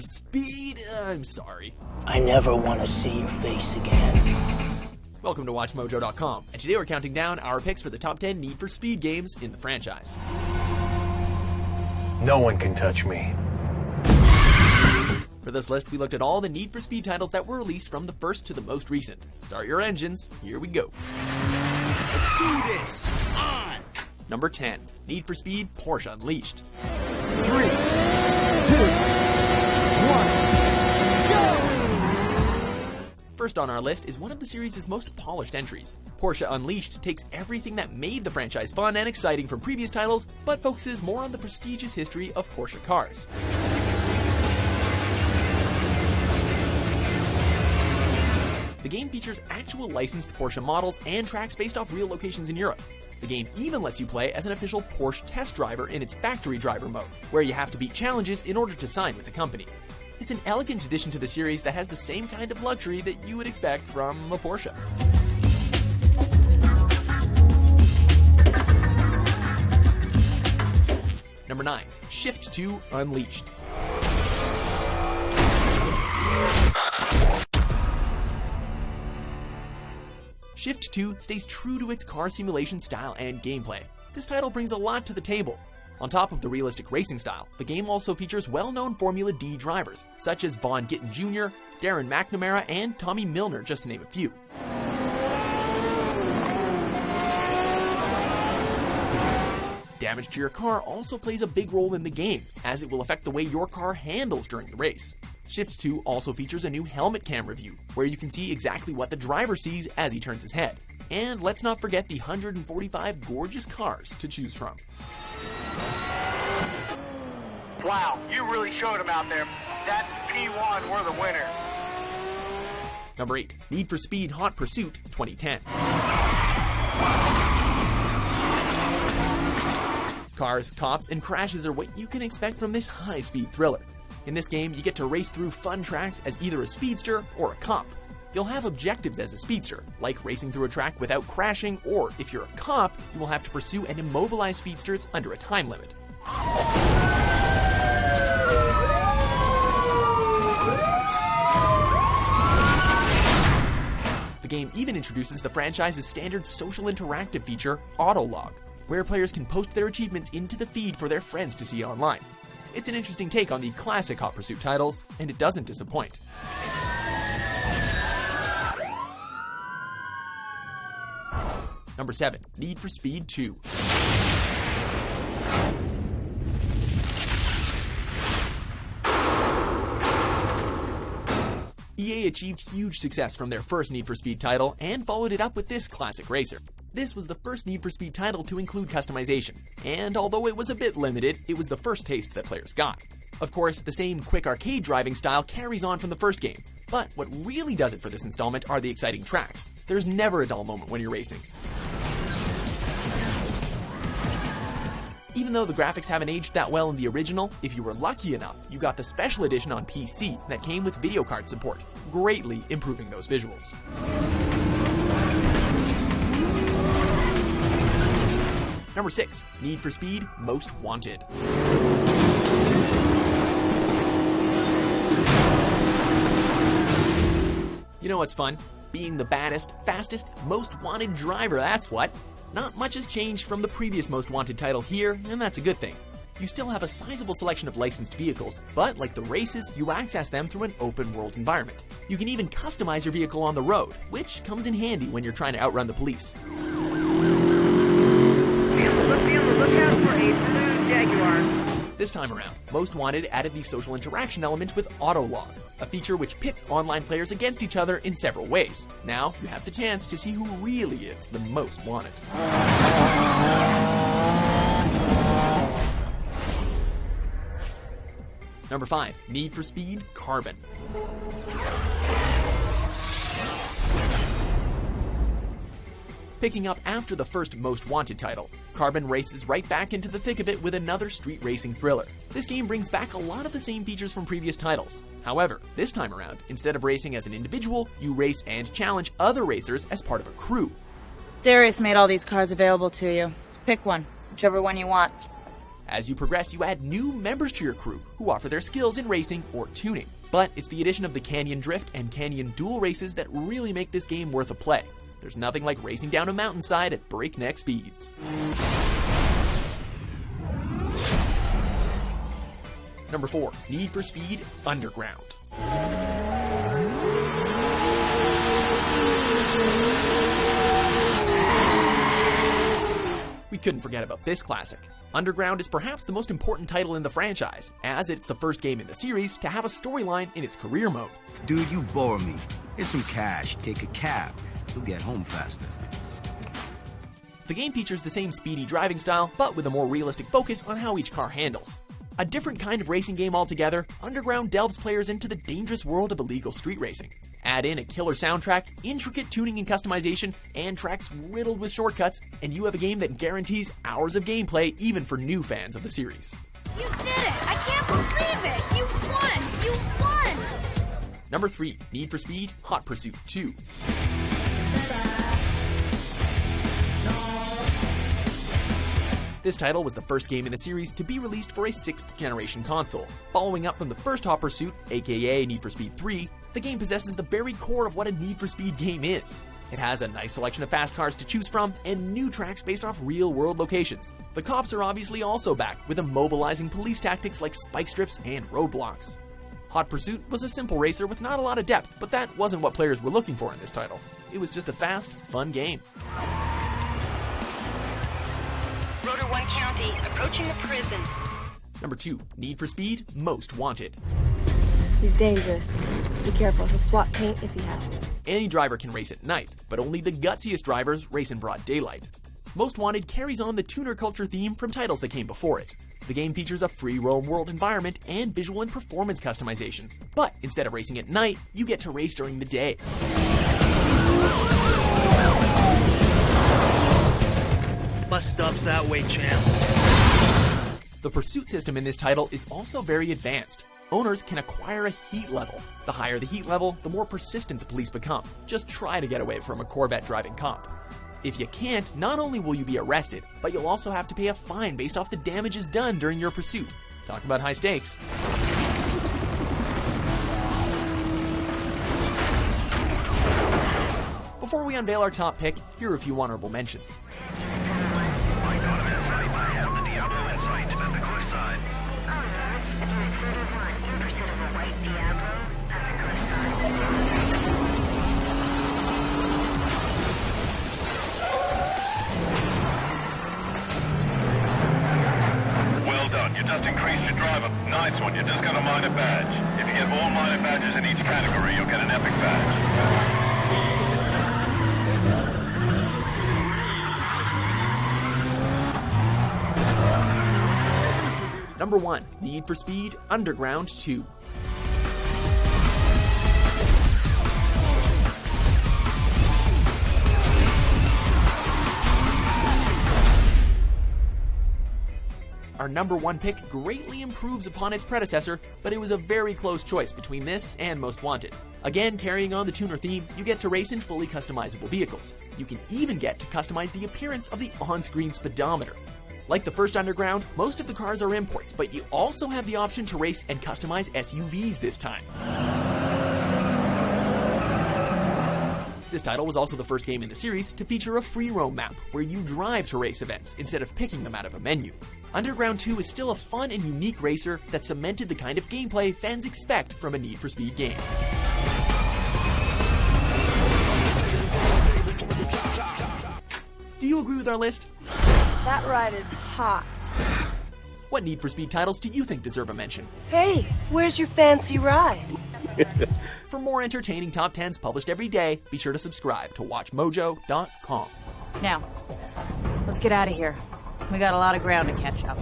Speed? I'm sorry. I never want to see your face again. Welcome to WatchMojo.com, and today we're counting down our picks for the top 10 Need for Speed games in the franchise. No one can touch me. For this list, we looked at all the Need for Speed titles that were released from the first to the most recent. Start your engines, here we go. Let's do this! It's on! Number 10, Need for Speed Porsche Unleashed. 3, 2, 1, go! First on our list is one of the series' most polished entries. Porsche Unleashed takes everything that made the franchise fun and exciting from previous titles, but focuses more on the prestigious history of Porsche cars. The game features actual licensed Porsche models and tracks based off real locations in Europe. The game even lets you play as an official Porsche test driver in its factory driver mode, where you have to beat challenges in order to sign with the company. It's an elegant addition to the series that has the same kind of luxury that you would expect from a Porsche. Number 9, Shift 2 Unleashed. Shift 2 stays true to its car simulation style and gameplay. This title brings a lot to the table. On top of the realistic racing style, the game also features well-known Formula D drivers, such as Vaughn Gittin Jr., Darren McNamara, and Tommy Milner, just to name a few. Damage to your car also plays a big role in the game, as it will affect the way your car handles during the race. Shift 2 also features a new helmet camera view, where you can see exactly what the driver sees as he turns his head. And let's not forget the 145 gorgeous cars to choose from. Wow, you really showed them out there. That's P1, we're the winners. Number 8, Need for Speed Hot Pursuit 2010. Cars, cops, and crashes are what you can expect from this high-speed thriller. In this game, you get to race through fun tracks as either a speedster or a cop. You'll have objectives as a speedster, like racing through a track without crashing, or if you're a cop, you will have to pursue and immobilize speedsters under a time limit. The game even introduces the franchise's standard social interactive feature, Autolog, where players can post their achievements into the feed for their friends to see online. It's an interesting take on the classic Hot Pursuit titles, and it doesn't disappoint. Number 7, Need for Speed 2. EA achieved huge success from their first Need for Speed title and followed it up with this classic racer. This was the first Need for Speed title to include customization, and although it was a bit limited, it was the first taste that players got. Of course, the same quick arcade driving style carries on from the first game, but what really does it for this installment are the exciting tracks. There's never a dull moment when you're racing. Even though the graphics haven't aged that well in the original, if you were lucky enough, you got the special edition on PC that came with video card support, greatly improving those visuals. Number 6, Need for Speed Most Wanted. You know what's fun? Being the baddest, fastest, most wanted driver, that's what. Not much has changed from the previous Most Wanted title here, and that's a good thing. You still have a sizable selection of licensed vehicles, but like the races, you access them through an open world environment. You can even customize your vehicle on the road, which comes in handy when you're trying to outrun the police. Look out for a blue Jaguar. This time around, Most Wanted added the social interaction element with Autolog, a feature which pits online players against each other in several ways. Now, you have the chance to see who really is the most wanted. Number 5, Need for Speed Carbon. Picking up after the first Most Wanted title, Carbon races right back into the thick of it with another street racing thriller. This game brings back a lot of the same features from previous titles. However, this time around, instead of racing as an individual, you race and challenge other racers as part of a crew. Darius made all these cars available to you. Pick one, whichever one you want. As you progress, you add new members to your crew who offer their skills in racing or tuning. But it's the addition of the Canyon Drift and Canyon Duel races that really make this game worth a play. There's nothing like racing down a mountainside at breakneck speeds. Number 4, Need for Speed Underground. We couldn't forget about this classic. Underground is perhaps the most important title in the franchise, as it's the first game in the series to have a storyline in its career mode. Dude, you bore me. Here's some cash. Take a cab. You'll get home faster. The game features the same speedy driving style, but with a more realistic focus on how each car handles. A different kind of racing game altogether, Underground delves players into the dangerous world of illegal street racing. Add in a killer soundtrack, intricate tuning and customization, and tracks riddled with shortcuts, and you have a game that guarantees hours of gameplay even for new fans of the series. You did it! I can't believe it! You won! You won! Number 3, Need for Speed Hot Pursuit 2. This title was the first game in the series to be released for a 6th generation console. Following up from the first Hot Pursuit, aka Need for Speed 3, the game possesses the very core of what a Need for Speed game is. It has a nice selection of fast cars to choose from and new tracks based off real-world locations. The cops are obviously also back, with immobilizing police tactics like spike strips and roadblocks. Hot Pursuit was a simple racer with not a lot of depth, but that wasn't what players were looking for in this title. It was just a fast, fun game. Rotor 1 County, approaching the prison. Number 2, Need for Speed Most Wanted. He's dangerous. Be careful, he'll swat paint if he has to. Any driver can race at night, but only the gutsiest drivers race in broad daylight. Most Wanted carries on the tuner culture theme from titles that came before it. The game features a free roam world environment and visual and performance customization. But instead of racing at night, you get to race during the day. Bus stop's that way, champ. The pursuit system in this title is also very advanced. Owners can acquire a heat level. The higher the heat level, the more persistent the police become. Just try to get away from a Corvette driving cop. If you can't, not only will you be arrested, but you'll also have to pay a fine based off the damages done during your pursuit. Talk about high stakes. Before we unveil our top pick, here are a few honorable mentions. Well done, you just increased your driver. Nice one, you just got a minor badge. If you get all minor badges in each category, you'll get an epic badge. Number 1, Need for Speed Underground 2. Our number 1 pick greatly improves upon its predecessor, but it was a very close choice between this and Most Wanted. Again, carrying on the tuner theme, you get to race in fully customizable vehicles. You can even get to customize the appearance of the on-screen speedometer. Like the first Underground, most of the cars are imports, but you also have the option to race and customize SUVs this time. This title was also the first game in the series to feature a free roam map, where you drive to race events instead of picking them out of a menu. Underground 2 is still a fun and unique racer that cemented the kind of gameplay fans expect from a Need for Speed game. Do you agree with our list? That ride is hot. What Need for Speed titles do you think deserve a mention? Hey, where's your fancy ride? For more entertaining top 10s published every day, be sure to subscribe to WatchMojo.com. Now, let's get out of here. We got a lot of ground to catch up.